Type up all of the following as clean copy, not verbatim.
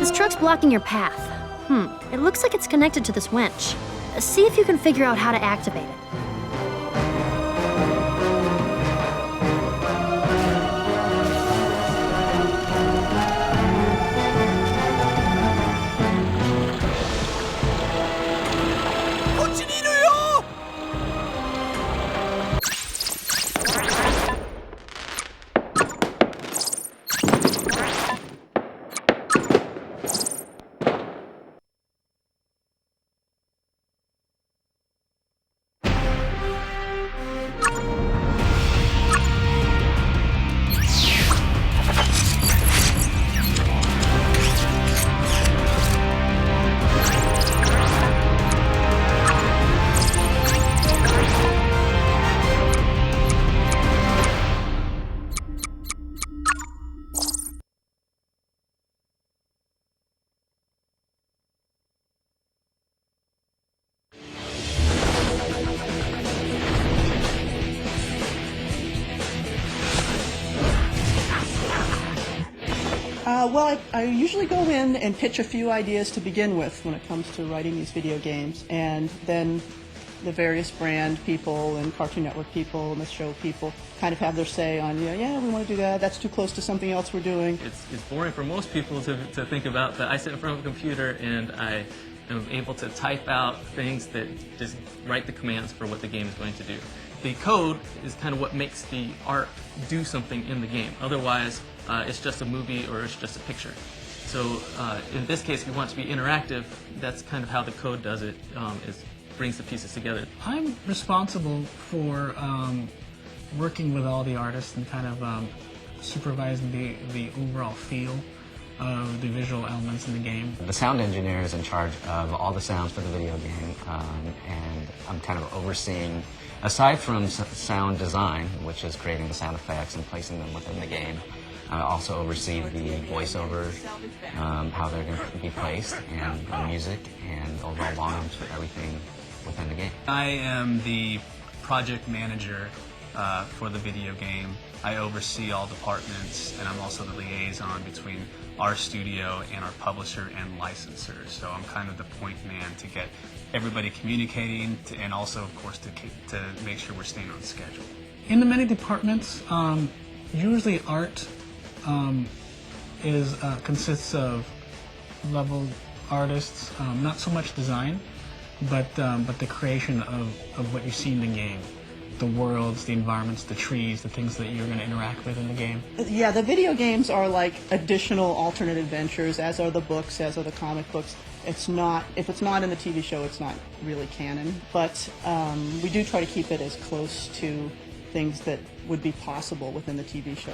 This truck's blocking your path. It looks like it's connected to this winch. See if you can figure out how to activate it. Well, I usually go in and pitch a few ideas to begin with when it comes to writing these video games, and then the various brand people and Cartoon Network people and the show people kind of have their say on, yeah, we want to do that, that's too close to something else we're doing. It's boring for most people to think about, but I sit in front of a computer and I am able to type out things that just write the commands for what the game is going to do. The code is kind of what makes the art do something in the game. Otherwise, it's just a movie or it's just a picture. So in this case, if you want it to be interactive, that's kind of how the code does it, is brings the pieces together. I'm responsible for working with all the artists and kind of supervising the overall feel of the visual elements in the game. The sound engineer is in charge of all the sounds for the video game, and I'm kind of overseeing, aside from sound design, which is creating the sound effects and placing them within the game, I also oversee the voiceover, how they're going to be placed, and the music, and overall volumes for everything within the game. I am the project manager for the video game. I oversee all departments, and I'm also the liaison between our studio and our publisher and licensor. So I'm kind of the point man to get everybody communicating, and also, of course, to make sure we're staying on schedule. In the many departments, usually art consists of level artists, not so much design, but the creation of what you see in the game. The worlds, the environments, the trees, the things that you're going to interact with in the game. Yeah, the video games are like additional alternate adventures, as are the books, as are the comic books. It's not, if it's not in the TV show, it's not really canon, but we do try to keep it as close to things that would be possible within the TV show.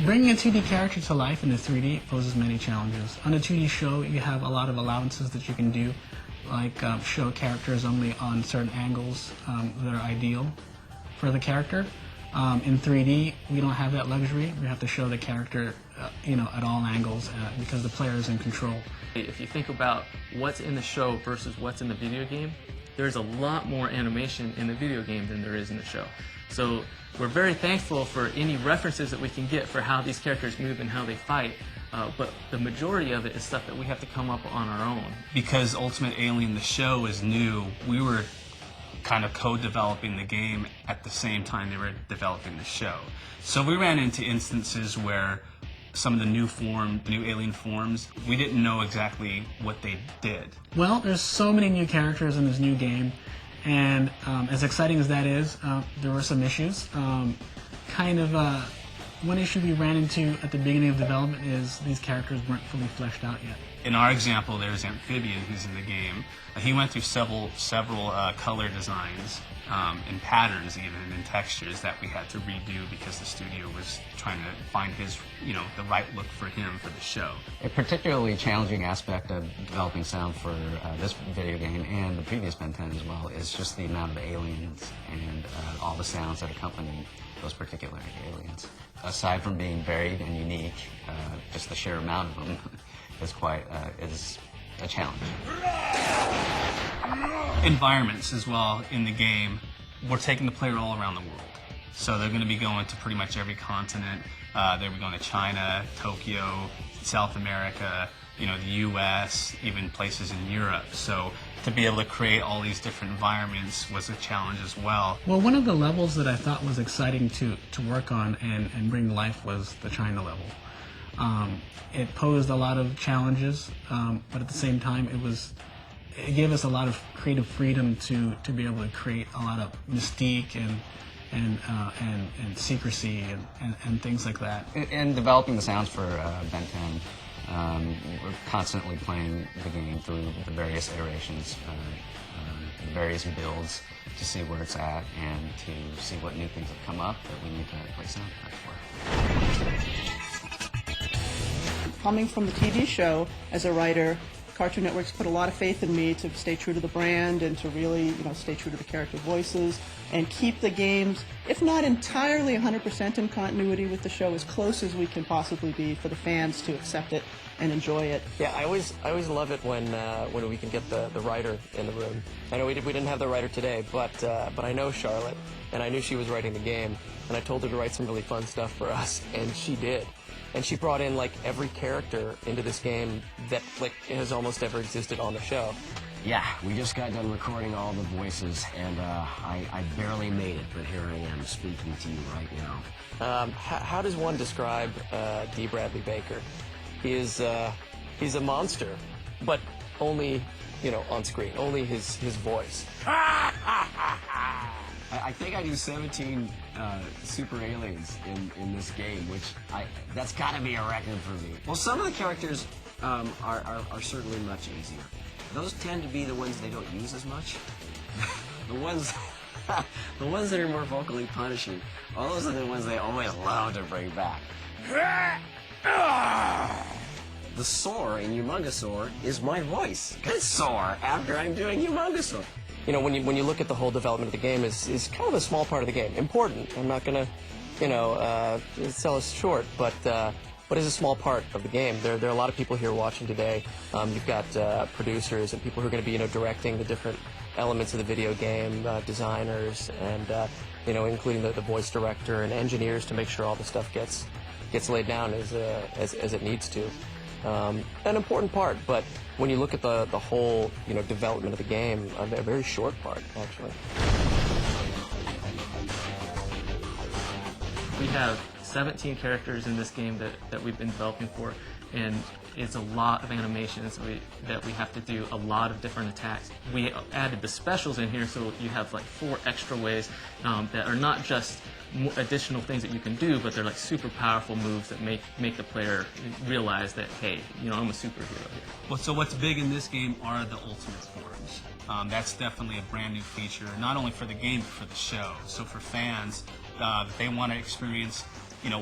Bringing a 2D character to life in the 3D poses many challenges. On a 2D show, you have a lot of allowances that you can do, like show characters only on certain angles that are ideal for the character. In 3D, we don't have that luxury. We have to show the character, at all angles because the player is in control. If you think about what's in the show versus what's in the video game, there's a lot more animation in the video game than there is in the show. So we're very thankful for any references that we can get for how these characters move and how they fight, but the majority of it is stuff that we have to come up on our own. Because Ultimate Alien, the show, is new, we were kind of co-developing the game at the same time they were developing the show. So we ran into instances where some of the new alien forms, we didn't know exactly what they did. Well, there's so many new characters in this new game, and as exciting as that is, there were some issues. One issue we ran into at the beginning of development is these characters weren't fully fleshed out yet. In our example, there's Amphibian, who's in the game. He went through several color designs and patterns, even and textures that we had to redo because the studio was trying to find his, the right look for him for the show. A particularly challenging aspect of developing sound for this video game and the previous Ben 10 as well is just the amount of aliens and all the sounds that accompany those particular aliens. Aside from being varied and unique, just the sheer amount of them is a challenge. Environments as well in the game. We're taking the player all around the world. So they're going to be going to pretty much every continent. They're going to China, Tokyo, South America, the U.S., even places in Europe. So to be able to create all these different environments was a challenge as well. Well, one of the levels that I thought was exciting to work on and bring to life was the China level. It posed a lot of challenges, but at the same time, it gave us a lot of creative freedom to be able to create a lot of mystique and secrecy and things like that. In developing the sounds for Ben 10, we're constantly playing the game through the various iterations, the various builds, to see where it's at and to see what new things have come up that we need to play soundtrack for. Coming from the TV show as a writer, Cartoon Network's put a lot of faith in me to stay true to the brand and to really, stay true to the character voices and keep the games, if not entirely 100% in continuity with the show, as close as we can possibly be for the fans to accept it and enjoy it. Yeah, I always love it when we can get the writer in the room. I know we didn't have the writer today, but I know Charlotte, and I knew she was writing the game, and I told her to write some really fun stuff for us, and she did. And she brought in every character into this game that has almost ever existed on the show. Yeah, we just got done recording all the voices, and I barely made it, but here I am speaking to you right now. How does one describe D. Bradley Baker? He's a monster, but only on screen, only his voice. I think I do 17 super aliens in this game, which that's got to be a record for me. Well, some of the characters are certainly much easier. Those tend to be the ones they don't use as much. the ones that are more vocally punishing. All those are the ones they always love to bring back. The soar in Humongosaur is my voice. Good soar after I'm doing Humongosaur. When you look at the whole development of the game is kind of a small part of the game. Important. I'm not gonna, sell us short, but it's a small part of the game. There are a lot of people here watching today. You've got producers and people who are going to be, directing the different elements of the video game, designers, and including the voice director and engineers to make sure all the stuff gets laid down as it needs to. An important part, but when you look at the whole development of the game, a very short part actually. We have 17 characters in this game that we've been developing for, and it's a lot of animations that we have to do, a lot of different attacks. We added the specials in here, so you have 4 extra ways that are not just additional things that you can do, but they're super powerful moves that make the player realize that, hey, I'm a superhero here. Well, so what's big in this game are the ultimate forms. That's definitely a brand new feature, not only for the game, but for the show. So for fans, they want to experience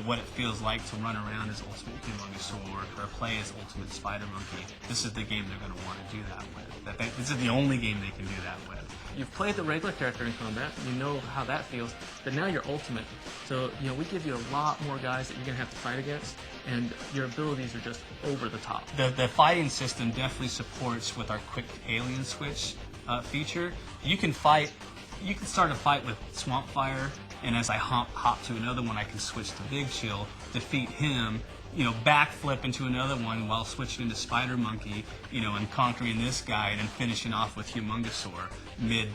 what it feels like to run around as Ultimate Humongosaur or play as Ultimate Spider Monkey. This is the game they're going to want to do that with. This is the only game they can do that with. You've played the regular character in combat, you know how that feels, but now you're Ultimate. So, we give you a lot more guys that you're going to have to fight against, and your abilities are just over the top. The fighting system definitely supports with our quick alien switch feature. You can start a fight with Swamp Fire, and as I hop to another one, I can switch to Big Chill, defeat him, backflip into another one while switching into Spider Monkey, and conquering this guy, and then finishing off with Humongosaur mid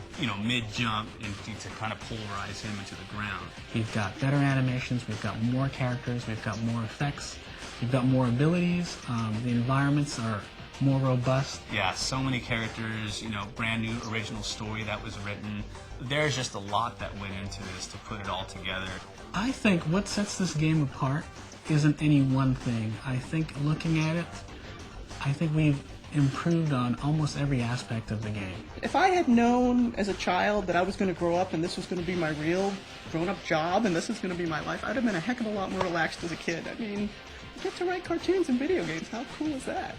jump, and to kind of polarize him into the ground. We've got better animations, we've got more characters, we've got more effects, we've got more abilities, the environments are more robust. Yeah, so many characters, brand new original story that was written. There's just a lot that went into this to put it all together. I think what sets this game apart isn't any one thing. I think looking at it, I think we've improved on almost every aspect of the game. If I had known as a child that I was going to grow up and this was going to be my real grown-up job and this is going to be my life, I'd have been a heck of a lot more relaxed as a kid. I mean, I get to write cartoons and video games. How cool is that?